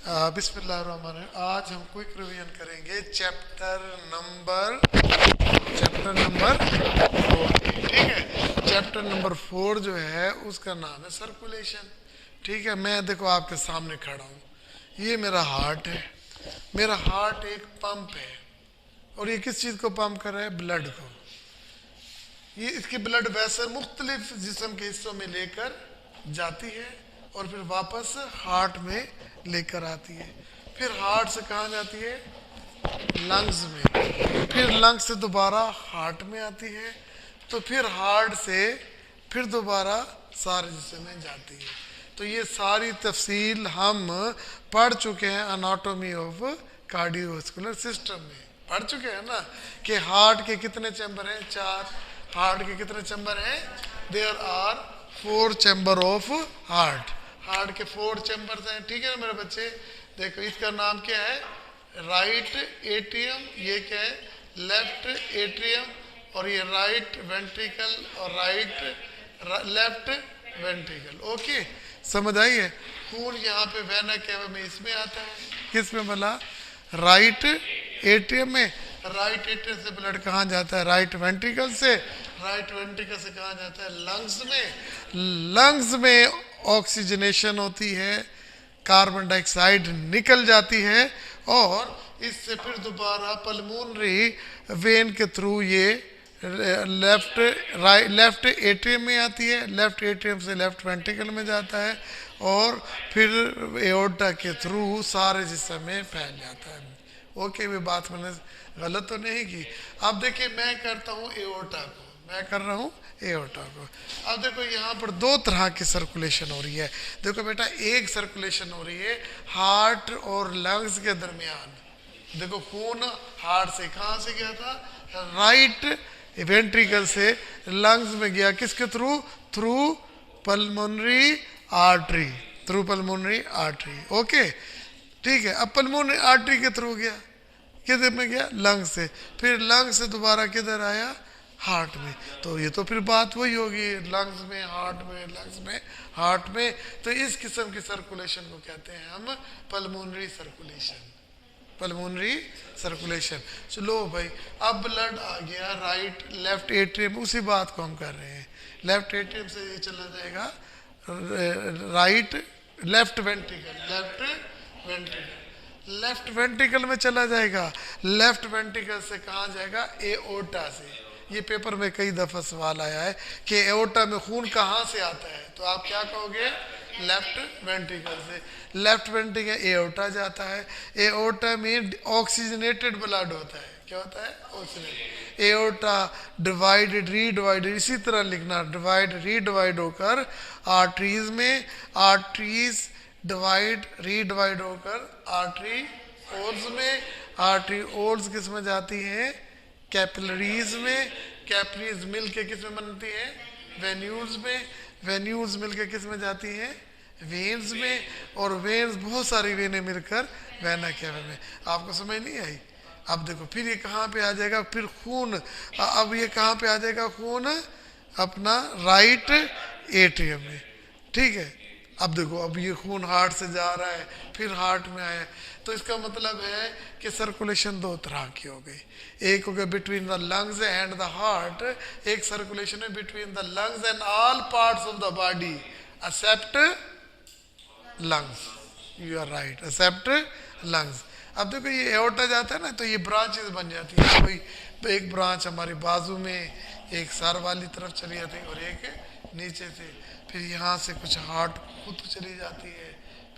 बिस्मिल्लाहिर्रहमानिर्रहीम। आज हम क्विक रिवीजन करेंगे चैप्टर नंबर 4 की। ठीक है, चैप्टर नंबर 4 जो है उसका नाम है सर्कुलेशन। ठीक है, मैं देखो आपके सामने खड़ा हूँ, ये मेरा हार्ट है। मेरा हार्ट एक पंप है और ये किस चीज़ को पंप कर रहा है? ब्लड को। ये इसकी ब्लड वैसे मुख्तलिफ जिस्म के हिस्सों में लेकर जाती है और फिर वापस हार्ट में लेकर आती है। फिर हार्ट से कहाँ जाती है? लंग्स में। फिर लंग्स से दोबारा हार्ट में आती है, तो फिर हार्ट से फिर दोबारा सारे जिस्म में जाती है। तो ये सारी तफसील हम पढ़ चुके हैं अनाटोमी ऑफ कार्डियोवास्कुलर सिस्टम में। पढ़ चुके हैं ना कि हार्ट के कितने चैम्बर हैं? 4। हार्ट के कितने चैम्बर हैं? There are 4 chamber of heart. Heart के 4 चैम्बर्स हैं। ठीक है ना मेरे बच्चे? देखो इसका नाम क्या है? राइट एट्रियम, ये क्या है? लेफ्ट एट्रियम, और ये राइट वेंट्रिकल और लेफ्ट वेंट्रिकल। ओके, समझ आई है? खून यहाँ पे वेना कैवा में इसमें आता है। किस में बोला? राइट एट्रियम में। राइट एट्रियम से ब्लड कहाँ जाता है? राइट वेंट्रिकल से। राइट वेंट्रिकल से कहाँ जाता है? लंग्स में। लंग्स में ऑक्सीजनेशन होती है, कार्बन डाइऑक्साइड निकल जाती है और इससे फिर दोबारा पल्मोनरी वेन के थ्रू ये लेफ्ट एट्रियम में आती है। लेफ्ट एट्रियम से लेफ्ट वेंट्रिकल में जाता है और फिर एओर्टा के थ्रू सारे जिस्म में फैल जाता है। ओके, भी बात मैंने गलत तो नहीं की? अब देखिए मैं करता हूँ एओर्टा को, मैं कर रहा हूँ एओर्टा को। अब देखो यहाँ पर 2 तरह की सर्कुलेशन हो रही है। देखो बेटा, एक सर्कुलेशन हो रही है हार्ट और लंग्स के दरमियान। देखो खून हार्ट से कहाँ से गया था? राइट वेंट्रिकल से लंग्स में गया। किसके through? Through pulmonary artery. Through pulmonary artery. Okay, ठीक है। अब पल्मोनरी आर्टरी के थ्रू गया, किधर में गया? लंग से। फिर लंग से दोबारा किधर आया? हार्ट में। तो ये तो फिर बात वही होगी, लंग्स में, हार्ट में, लंग्स में, हार्ट में। तो इस किस्म की सर्कुलेशन को कहते हैं हम पल्मोनरी सर्कुलेशन। Pulmonary circulation. चलो भाई, अब ब्लड आ गया राइट लेफ्ट एट्रियम, उसी बात को हम कर रहे हैं। लेफ्ट एट्रियम से ये चला जाएगा right left ventricle. Left ventricle, left ventricle में चला जाएगा। लेफ्ट वेंट्रिकल से कहाँ जाएगा? एओर्टा से। ये पेपर में कई दफा सवाल आया है कि एओर्टा में खून कहाँ से आता है, तो आप क्या कहोगे? लेफ्ट वेंट्रिकल से। लेफ्ट वेंट्रिकल एओर्टा जाता है। एओर्टा में ऑक्सीजनेटेड ब्लड होता है। क्या होता है? ऑक्सीजनेटेड। एओर्टा डिवाइडेड रीडिवाइडेड, इसी तरह लिखना, डिवाइड रीडिवाइड होकर आर्टरीज में, आर्टरीज डिवाइड रीडिवाइड होकर आर्टरी ओल्स में, आर्टरी ओल्स किस में जाती हैं? कैपिलरीज में। कैपिलरीज मिल के किस में बनती है? वेन्यूल्स में। वेन्यूल्स मिल के किस में जाती हैं? वेन्स में। और वेन्स, बहुत सारी वेनें मिलकर वेना कैवा में। आपको समझ नहीं आई? अब देखो फिर ये कहाँ पे आ जाएगा? फिर खून, अब ये कहाँ पे आ जाएगा खून? अपना राइट एट्रियम में। ठीक है, अब देखो, अब ये खून हार्ट से जा रहा है, फिर हार्ट में आया। तो इसका मतलब है कि सर्कुलेशन 2 तरह की हो गई। एक हो गया between the lungs and the heart, एक सर्कुलेशन है between the lungs and all parts of the body except lungs. You are right, except lungs. अब देखो ये एओर्टा जाता है ना, तो ये ब्रांचेस बन जाती है। कोई तो एक ब्रांच हमारी बाजू में, एक सर वाली तरफ चली जाती है और एक नीचे से। फिर यहाँ से कुछ हार्ट खुद चली जाती है,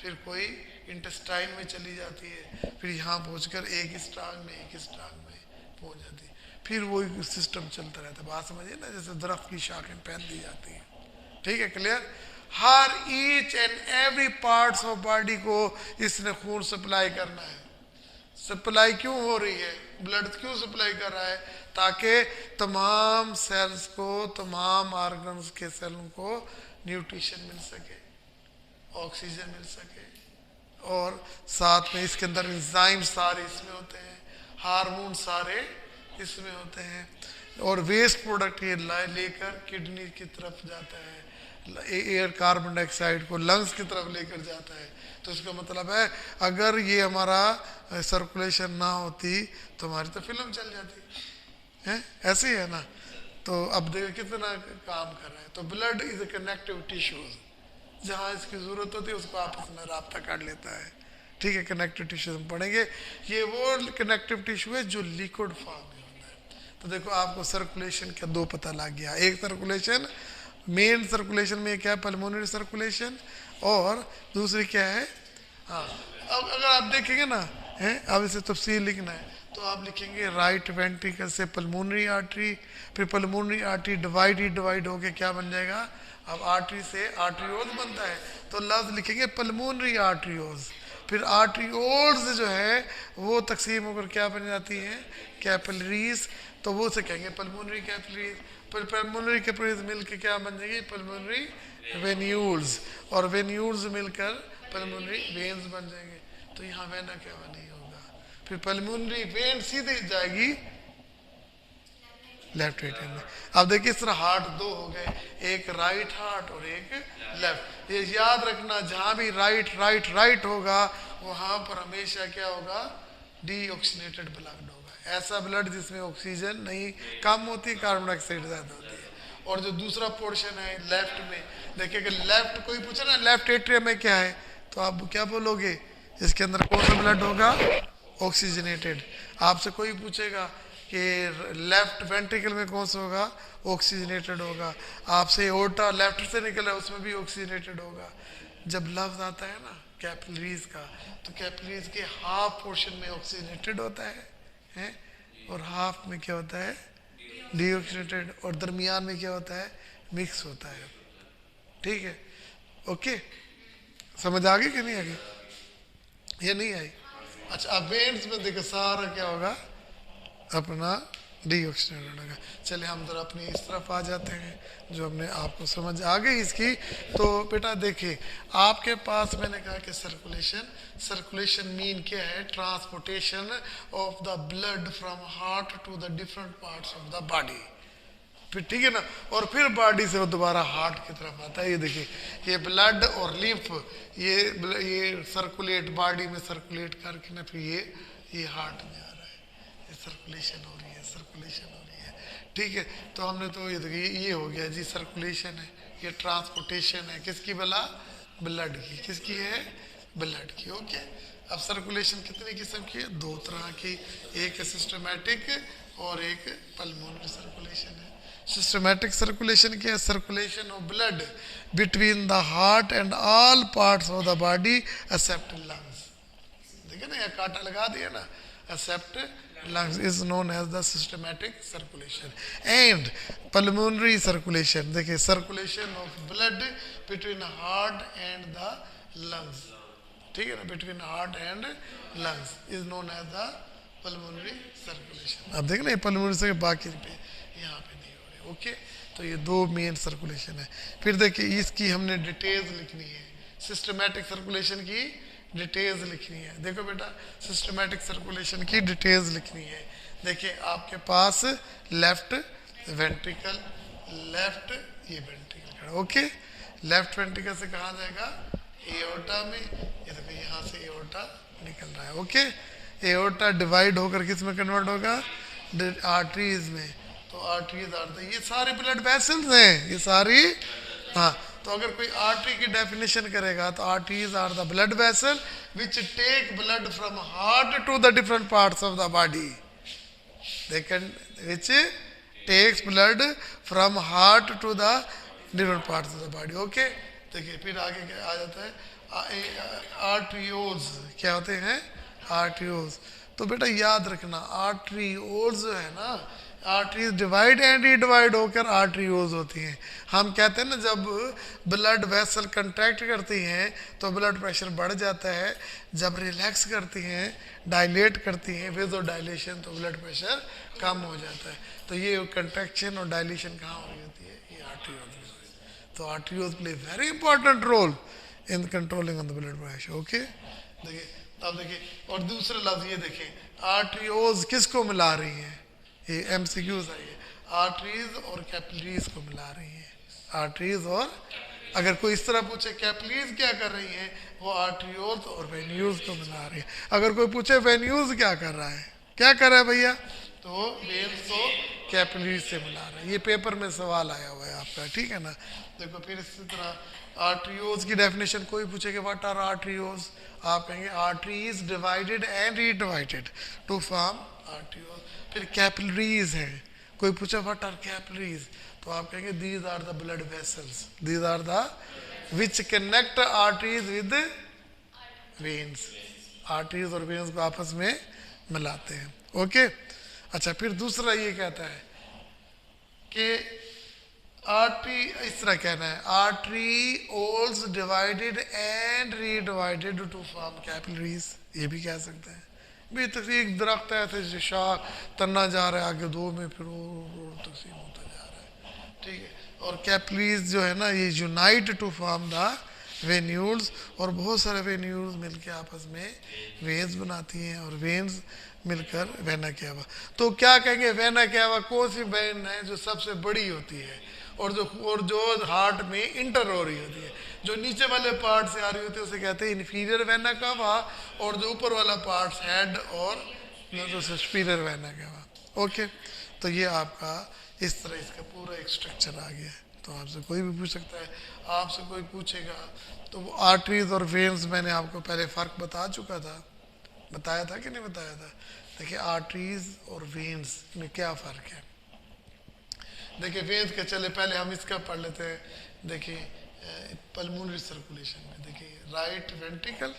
फिर कोई इंटेस्टाइन में चली जाती है, फिर यहाँ पहुँचकर एक स्ट्रांग में, एक स्ट्रांग में पहुँच जाती है। फिर वही सिस्टम चलता रहता है। बात समझिए ना, जैसे दरख्त की शाखें फैल दी जाती हैं। ठीक है, clear? Her each and every parts of body को इसने खून सप्लाई करना है। सप्लाई क्यों हो रही है? ब्लड क्यों सप्लाई कर रहा है? ताकि तमाम सेल्स को, तमाम ऑर्गन्स के सेलों को न्यूट्रिशन मिल सके, ऑक्सीजन मिल सके, और साथ में इसके अंदर एंजाइम सारे इसमें होते हैं, हार्मोन सारे इसमें होते हैं, और वेस्ट प्रोडक्ट ये लेकर किडनी की तरफ जाता है। एयर कार्बन डाइऑक्साइड को लंग्स की तरफ लेकर जाता है। तो इसका मतलब है अगर ये हमारा सर्कुलेशन ना होती तो हमारी तो फिल्म चल जाती है, ऐसे ही है ना। तो अब देखो कितना काम कर रहा है। तो blood is a connective tissues, जहाँ इसकी ज़रूरत होती है उसको आपस में राब्ता कर लेता है। ठीक है, कनेक्टिव टिश्यू हम पढ़ेंगे। ये वो कनेक्टिव टिश्यू है जो लिक्विड फॉर्म में होता है। तो देखो आपको सर्कुलेशन का दो पता लग गया। एक सर्कुलेशन, मेन सर्कुलेशन में क्या है, पल्मोनरी सर्कुलेशन, और दूसरी क्या है, हाँ। अब अगर आप देखेंगे ना, है अब इसे तफसील लिखना है तो आप लिखेंगे राइट वेंट्रिकल से पल्मोनरी आर्टरी, फिर पल्मोनरी आर्टरी डिवाइड होके क्या बन जाएगा, अब आर्टरी से आर्टरियोज बनता है। तो लफ्ज लिखेंगे पल्मोनरी आर्टरियोज। फिर आर्टरियोल्स जो है वो तकसीम होकर क्या बन जाती हैं, कैपिलरीज। तो वो से कहेंगे पल्मोनरी कैपिलरीज। फिर पल्मोनरी कैपिलरीज मिलकर क्या बन जाएगी, पल्मोनरी वेन्यूल्स, और वेन्यूल्स मिलकर पल्मोनरी वेन्स बन जाएंगे। तो यहाँ वेना क्या नहीं होगा। फिर पल्मोनरी वेन सीधे जाएगी लेफ्ट एट्रियम में। अब देखिए इस तरह हार्ट दो हो गए, एक राइट हार्ट और एक लेफ्ट। ये याद रखना, जहां भी राइट होगा वहां पर हमेशा क्या होगा, डीऑक्सीनेटेड ब्लड होगा। ऐसा ब्लड जिसमें ऑक्सीजन नहीं कम होती, कार्बन डाइऑक्साइड ज्यादा होती है। और जो दूसरा पोर्शन है लेफ्ट में, देखिए कि लेफ्ट, कोई पूछे ना लेफ्ट एट्रियम में क्या है, तो आप क्या बोलोगे, इसके अंदर कौन सा ब्लड होगा, ऑक्सीजनेटेड। आपसे कोई पूछेगा कि लेफ्ट वेंट्रिकल में कौन सा होगा, ऑक्सीजनेटेड होगा। आपसे एओर्टा लेफ्ट से निकला है उसमें भी ऑक्सीजनेटेड होगा। जब लफ्ज आता है ना कैपिलरीज का, तो कैपिलरीज के हाफ पोर्शन में ऑक्सीजनेटेड होता है और हाफ में क्या होता है, डीऑक्सीजनेटेड, और दरमियान में क्या होता है, मिक्स होता है। ठीक है, ओके, समझ आ गई कि नहीं आ गई, ये नहीं आई। अच्छा, अब वेन्स में देखो सारा क्या होगा, अपना डीऑक्सीजनेटेड होगा। चलिए हम जरा अपनी इस तरफ आ जाते हैं, जो हमने आपको समझ आ गई इसकी। तो बेटा देखिए आपके पास मैंने कहा कि सर्कुलेशन मीन क्या है, transportation of the blood from heart to the different parts of the body. फिर ठीक है ना, और फिर बॉडी से वो दोबारा हार्ट की तरफ आता है। ये देखिए ये ब्लड और लिम्फ ये सर्कुलेट, बॉडी में सर्कुलेट करके ना फिर ये हार्ट में आ रहा है। ये सर्कुलेशन हो रही है, सर्कुलेशन हो रही है। ठीक है, तो हमने तो ये देखिए ये हो गया जी, सर्कुलेशन है, ये ट्रांसपोर्टेशन है किसकी, भला ब्लड की, किसकी है, ब्लड की। ओके, अब सर्कुलेशन कितनी किस्म की है, दो तरह की, एक सिस्टमैटिक और एक पल्मोनरी सर्कुलेशन है। सिस्टमैटिक सर्कुलेशन क्या है, circulation of blood between the heart and all parts of the body except lungs. देखिए ना, ये कांटा लगा दिया ना, except lungs is known as the systematic circulation and pulmonary circulation। देखिए circulation of blood between heart and the lungs, ठीक है ना, between heart and lungs is known as the pulmonary circulation। अब देखना ये pulmonary से बाकी पे यहाँ पे नहीं हो रहे। ओके, तो ये दो मेन सर्कुलेशन है। फिर देखिए इसकी हमने डिटेल्स लिखनी है, सिस्टमैटिक सर्कुलेशन की डिटेल्स लिखनी है। देखो बेटा सिस्टमैटिक सर्कुलेशन की डिटेल्स लिखनी है। देखिए आपके पास लेफ्ट वेंट्रिकल, लेफ्ट ये वेंट्रिकल खड़ा, ओके, लेफ्ट वेंट्रिकल से कहाँ जाएगा, एओर्टा में। ये देखो यहाँ से एओर्टा निकल रहा है। ओके, एओर्टा डिवाइड होकर किस में कन्वर्ट होगा, आर्टरीज में। तो आर्टरीज ये सारे ब्लड वेसल्स हैं, ये सारी, हाँ। तो अगर कोई आर्टरी की डेफिनेशन करेगा तो arteries are the blood vessel which take blood from heart to the different parts of the body. They can which takes blood from heart to the different parts of the body. Okay, देखिए फिर आगे क्या आ जाता है, arterioles क्या होते हैं, arterioles. तो बेटा याद रखना आर्टरियोल्स जो है ना, आर्टरीज डिवाइड एंड रीडिवाइड होकर आर्टरियोल्स होती हैं। हम कहते हैं ना जब ब्लड वेसल कंट्रैक्ट करती हैं तो ब्लड प्रेशर बढ़ जाता है, जब रिलैक्स करती हैं, डायलेट करती हैं, वेजो डायलेशन, तो ब्लड प्रेशर कम हो जाता है। तो ये कंट्रैक्शन और डायलेशन कहाँ हो रही होती है, ये आर्टरियोल्स में। तो arterioles play very important role in controlling on the blood pressure. Okay, देखिए अब देखिए, और दूसरा लफ्ज ये देखिए, आर्टरियोल्स किसको मिला रही हैं, ये एमसीक्यूज है, ये आर्टरीज और कैपिलरीज को मिला रही हैं, आर्टरीज और अगर कोई इस तरह पूछे कैपिलरीज क्या कर रही है, वो आर्टरियोल्स और वेन्यूल्स को मिला रही है। अगर कोई पूछे वेन्यूल्स क्या कर रहा है, क्या कर रहा है भैया, तो वो वेन्स को कैपिलरीज से मिला रहा है। ये पेपर में सवाल आया हुआ है आपका, ठीक है ना। देखो फिर इसी तरह आर्टरियोल्स की डेफिनेशन कोई पूछे कि व्हाट आर आर्टरियोल्स, आप कहेंगे arteries divided and redivided to form arteriole. फिर कैपिलरीज है, कोई पूछा व्हाट आर कैपिलरीज, तो आप कहेंगे these are the blood vessels, these are the which connect arteries with veins, arteries और वेन्स को आपस में मिलाते हैं। ओके, अच्छा फिर दूसरा ये कहता है कि आर्टरी, इस तरह कहना है arterioles divided and redivided to form capillaries, ये भी कह सकते हैं। भी तो एक दरख्त है ऐसे शाख तना जा रहा है आगे दो में, फिर वो तकसीम होता जा रहा है, ठीक है। और कैपिलरीज जो है ना ये unite to form the venules, और बहुत सारे वेन्यूल्स मिलके आपस में वेन्स बनाती हैं, और वेन्स मिलकर वेना कैवा। तो क्या कहेंगे, वेना कैवा कौन सी वेन है जो सबसे बड़ी होती है और जो हार्ट में इंटर हो रही होती है, जो नीचे वाले पार्ट से आ रही होती है उसे कहते हैं इन्फीरियर वेना कैवा, और जो ऊपर वाला पार्ट हेड और जो सुपीरियर वेना कैवा। ओके, तो ये आपका इस तरह इसका पूरा एक स्ट्रक्चर आ गया है। तो आपसे कोई भी पूछ सकता है, आपसे कोई पूछेगा तो वो आर्टरीज और वेन्स मैंने आपको पहले फ़र्क बता चुका था, बताया था कि नहीं बताया था। देखिए आर्टरीज और वेन्स में क्या फ़र्क है। देखिए वेन्स के चले पहले हम इसका पढ़ लेते हैं। देखिए पल्मोनरी सर्कुलेशन में देखिए right ventricle,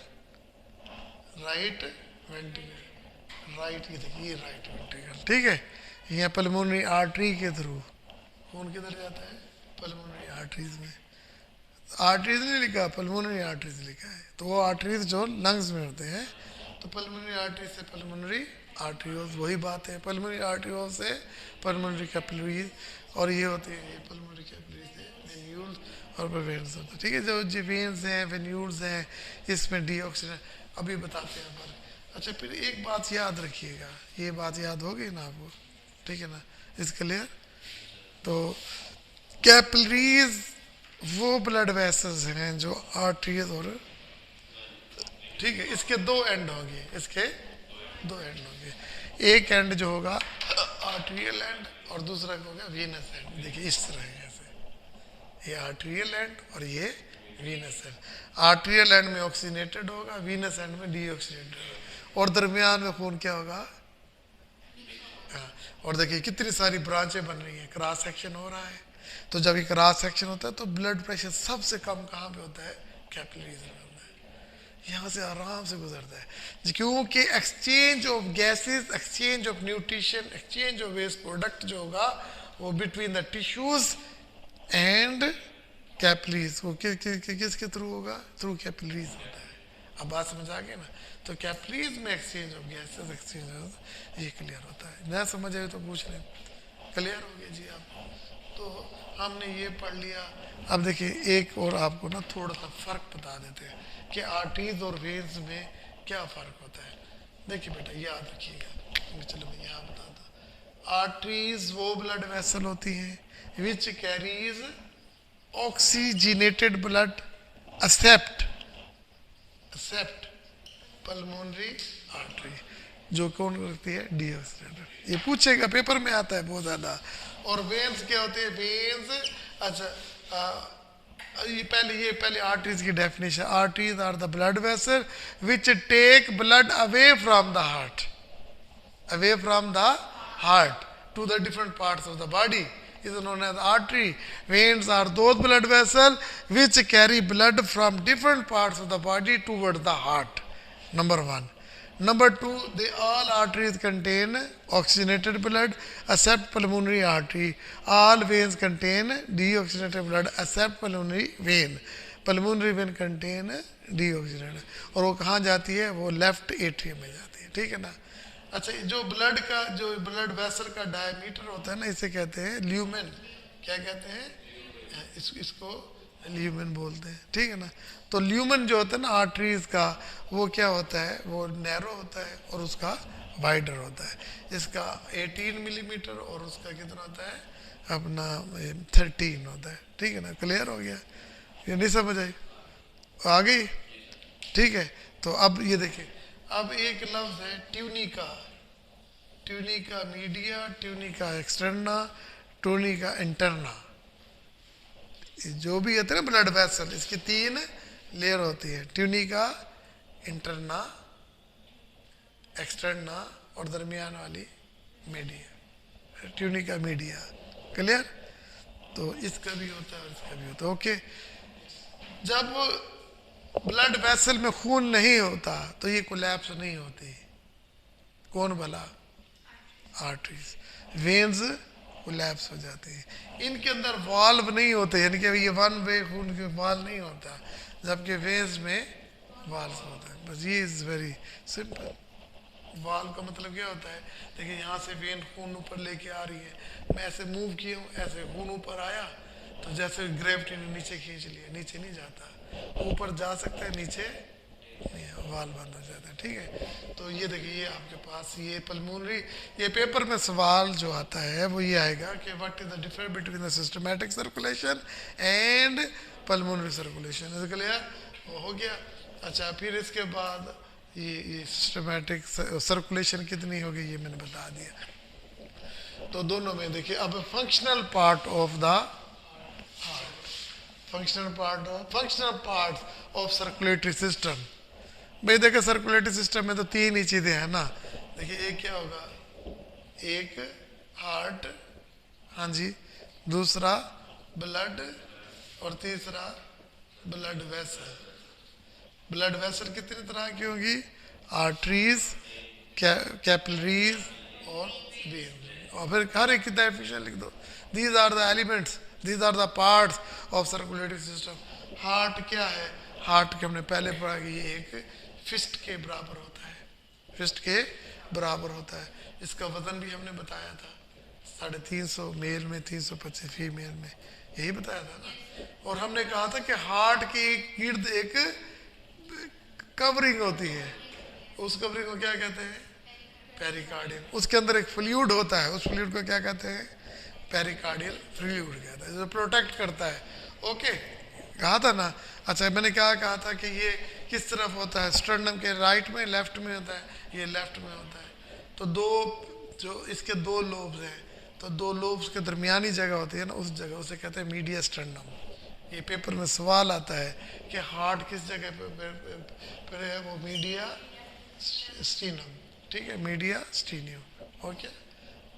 right ventricle, right, ये देखिए ये राइट वेंट्रिकल, ठीक है। यहाँ पल्मोनरी आर्टरी के थ्रू खून किधर जाता है, पल्मोनरी आर्टरीज में। आर्टरीज नहीं लिखा, पल्मोनरी आर्टरीज लिखा है। तो वो आर्टरीज जो लंग्स में होते हैं, तो पल्मोनरी आर्टरी से पल्मोनरी आर्टरियोल्स, वही बात है। पल्मोनरी आर्टरियोल से पल्मोनरी कैपिलरीज, और ये होते हैं ये पल्मोनरी कैपिलरीज से वेन्यूल्स और वेन्स होते हैं, ठीक है। जो वेन्स हैं वेन्यूल्स हैं इसमें डीऑक्सीजन अभी बताते हैं पर। अच्छा फिर एक बात याद रखिएगा, ये बात याद होगी ना आपको, ठीक है ना, इस क्लियर। तो कैपिलरीज वो ब्लड वेसल्स हैं जो आर्टरीज और, ठीक है, इसके दो एंड होंगे, इसके दो एंड होंगे। एक एंड जो होगा आर्टरियल एंड और दूसरा होगा वीनस एंड। देखिए इस तरह है, ऐसे ये आर्टरियल एंड और ये वीनस एंड। आर्टरियल एंड में ऑक्सीनेटेड होगा, वीनस एंड में डीऑक्सीनेटेड होगा, और दरमियान में खून क्या होगा। और देखिए कितनी सारी ब्रांचें बन रही हैं, क्रॉस सेक्शन हो रहा है। तो जब ये क्रॉस सेक्शन होता है तो ब्लड प्रेशर सबसे कम कहाँ पे होता है, कैपिलरीज में होता है, यहाँ से आराम से गुजरता है। क्योंकि exchange of gases, exchange of nutrition, exchange of waste product जो होगा वो between the tissues and capillaries, वो किसके थ्रू होगा, थ्रू कैपिलरीज होता है। अब बात समझ आ गई ना। तो कैपिलरीज में exchange of gases, exchange of, ये क्लियर होता है। ना समझ आए तो पूछ लें, क्लियर हो गया जी आप। तो हमने ये पढ़ लिया। अब देखिए एक और आपको ना थोड़ा सा फ़र्क बता देते हैं कि आर्टरीज और वेन्स में क्या फ़र्क होता है। देखिए बेटा याद रखिएगा, चलो मैं यहाँ बताता। आर्टरीज वो ब्लड वेसल होती हैं which carries oxygenated blood accept pulmonary artery, जो कौन करती है, डीऑक्सीनेटेड। ये पूछेगा पेपर में आता है बहुत ज़्यादा। और वेन्स क्या होते हैं, वेन्स, अच्छा ये पहले आर्टरीज की definition. Arteries are the blood vessel which take blood away from the heart, away from the heart to the different parts of the body is known as artery. Veins are those blood vessels which carry blood from different parts of the body towards the heart. Number one. Number two, they all arteries contain oxygenated blood except pulmonary artery. All veins contain deoxygenated blood except pulmonary vein. Pulmonary vein contain deoxygenated, और वो कहाँ जाती है, वो left atrium में जाती है, ठीक है ना। अच्छा जो ब्लड का, जो ब्लड वेसल का डायमीटर होता है ना, इसे कहते हैं ल्यूमेन। क्या कहते हैं, इसको ल्यूमेन बोलते हैं, ठीक है ना। तो ल्यूमेन जो होता है ना आर्टरीज का, वो क्या होता है, वो नैरो होता है और उसका वाइडर होता है। इसका 18 मिलीमीटर और उसका कितना होता है, अपना 13 होता है, ठीक है ना। क्लियर हो गया, ये नहीं समझ आई? आ गई? ठीक है। तो अब ये देखिए, अब एक लफ्ज है tunica, tunica media, tunica externa, tunica interna. जो भी होते हैं ना ब्लड वेसल, इसकी 3 लेयर होती है, ट्यूनिका, इंटरना, एक्सटर्ना और दरमियान वाली मीडिया, ट्यूनिका मीडिया। क्लियर? तो इसका भी होता है और इसका भी होता है। ओके। जब ब्लड वेसल में खून नहीं होता तो ये कोलैप्स नहीं होती। कौन भला? आर्टरीज। वेन्स कोलैप्स हो जाती है। इनके अंदर वाल्व नहीं होते, यानी कि ये वन वे खून के वाल्व नहीं होता, जबकि वेन्स में वाल्व होता है। बस ये इज वेरी सिंपल। वाल्व का मतलब क्या होता है? देखिए यहाँ से वेन खून ऊपर लेके आ रही है, मैं ऐसे मूव किया हूँ, ऐसे खून ऊपर आया तो जैसे ग्रेविटी ने नीचे खींच लिया, नीचे नहीं जाता, ऊपर जा सकता है, नीचे नहीं, वाल बंद हो जाता है। ठीक है। तो ये देखिए, ये आपके पास ये पल्मोनरी, ये पेपर में सवाल जो आता है वो ये आएगा कि what is the difference between the systematic circulation and pulmonary circulation. Is clear? हो गया। अच्छा, फिर इसके बाद ये सिस्टमैटिक सर्कुलेशन कितनी होगी ये मैंने बता दिया। तो दोनों में देखिए, अब functional part of the functional part of circulatory system. भाई देखिए, सर्कुलेटरी सिस्टम में तो 3 ही चीजें हैं ना। देखिए, एक क्या होगा? एक हार्ट, हाँ जी, दूसरा ब्लड और तीसरा ब्लड वेसल। ब्लड वेसल कितनी तरह की होगी? आर्टरीज, कैपिलरीज और वेन्स। और फिर हर एक की डेफिनेशन लिख दो। These are the elements, these are the parts of circulatory system. Heart क्या है? हार्ट के हमने पहले पढ़ा कि ये एक फिस्ट के बराबर होता है, फिस्ट के बराबर होता है। इसका वजन भी हमने बताया था, 350 मेल में, 325 फीमेल में, यही बताया था ना। और हमने कहा था कि हार्ट के गिर्द एक कवरिंग होती है, उस कवरिंग को क्या कहते हैं? पेरिकार्डियम। उसके अंदर एक फ्लूइड होता है, उस फ्लूइड को क्या कहते हैं? पेरिकार्डियल फ्लूइड कहते हैं, जो प्रोटेक्ट करता है। ओके, कहा था ना। अच्छा, मैंने क्या कहा था कि ये किस तरफ होता है? स्टर्नम के राइट में, लेफ्ट में होता है, ये लेफ्ट में होता है। तो जो इसके 2 लोब्स हैं, तो 2 लोब्स के दरमियानी जगह होती है ना, उस जगह उसे कहते हैं मीडिया स्टर्नम। ये पेपर में सवाल आता है कि हार्ट किस जगह पे है? वो मीडिया स्टीनम। ठीक है, मीडिया स्टीनियम। ओके,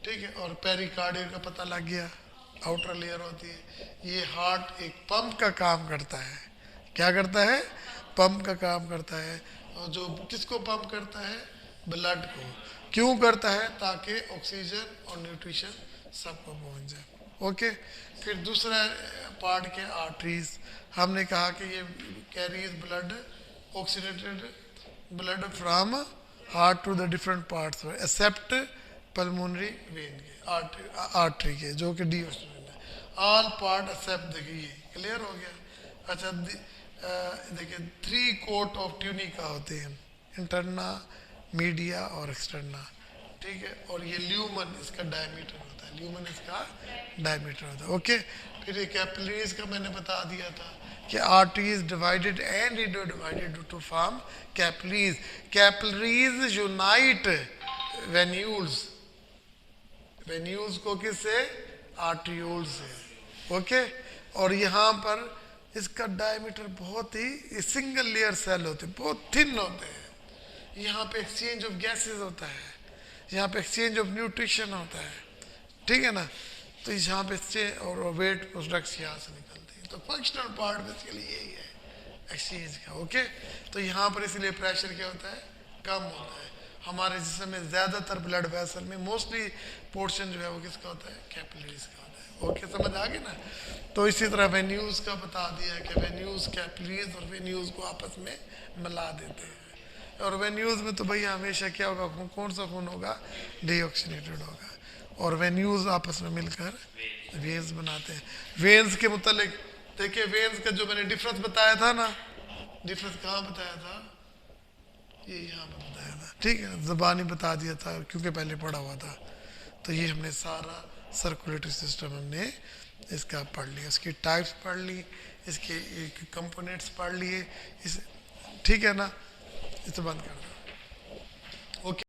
ठीक है। और पेरिकार्डियम का पता लग गया, आउटर लेयर होती है। ये हार्ट एक पंप का काम करता है। क्या करता है? पंप का काम करता है। और जो किसको पंप करता है? ब्लड को। क्यों करता है? ताकि ऑक्सीजन और न्यूट्रिशन सबको पहुंच जाए। ओके। फिर दूसरा पार्ट के आर्टरीज, हमने कहा कि ये carries blood, oxidated blood from heart to the different parts except pulmonary vein के, आर्टरी के, जो कि डी है। All part except. देखिए, ये क्लियर हो गया। अच्छा, देखिए 3 कोट ऑफ ट्यूनिका होते हैं, इंटरना, मीडिया और एक्सटर्ना। ठीक है। और ये ल्यूमन इसका डायमीटर होता है, ल्यूमन इसका डायमीटर होता है। ओके। फिर ये कैपिलरीज का मैंने बता दिया था कि arteries divided and divided to form capillaries. Capillaries unite venules, venules को किससे? आर्ट्रियोल्स से। ओके। और यहाँ पर इसका डायमीटर बहुत ही, सिंगल लेयर सेल होते हैं, बहुत थिन होते हैं। यहाँ पे एक्सचेंज ऑफ गैसेस होता है, यहाँ पे एक्सचेंज ऑफ न्यूट्रिशन होता है। ठीक है ना। तो यहाँ पे एक्सचेंज और वेट प्रोडक्ट्स यहाँ से निकलते हैं। तो फंक्शनल पार्ट बेसिकली यही है, एक्सचेंज का। ओके। तो यहाँ पर इसलिए प्रेशर क्या होता है? कम होता है। हमारे जिस्म में ज़्यादातर ब्लड वेसल में मोस्टली पोर्शन जो है वो किसका होता है? कैपिलरीज का होता है। ओके, समझ आ गई ना। तो इसी तरह वेन्यूज़ का बता दिया कि वेन्यूज़ कैपिलरीज और वेन्यूज़ को आपस में मिला देते हैं। और वेन्यूज़ में तो भैया हमेशा क्या होगा? कौन सा खून होगा? डीऑक्सीनेटेड होगा। और वेन्यूज़ आपस में मिलकर वेन्स बनाते हैं। वेन्स के मुतालिक देखिए, वेन्स का जो मैंने डिफरेंस बताया था ना, डिफरेंस कहाँ बताया था? ये यहाँ पर बताया था। ठीक है, ज़बानी बता दिया था क्योंकि पहले पढ़ा हुआ था। तो ये हमने सारा सर्कुलेटरी सिस्टम हमने इसका पढ़ लिया, इसकी टाइप्स पढ़ ली, इसके कंपोनेंट्स पढ़ लिए, इस ठीक है ना, इसे बंद कर दो।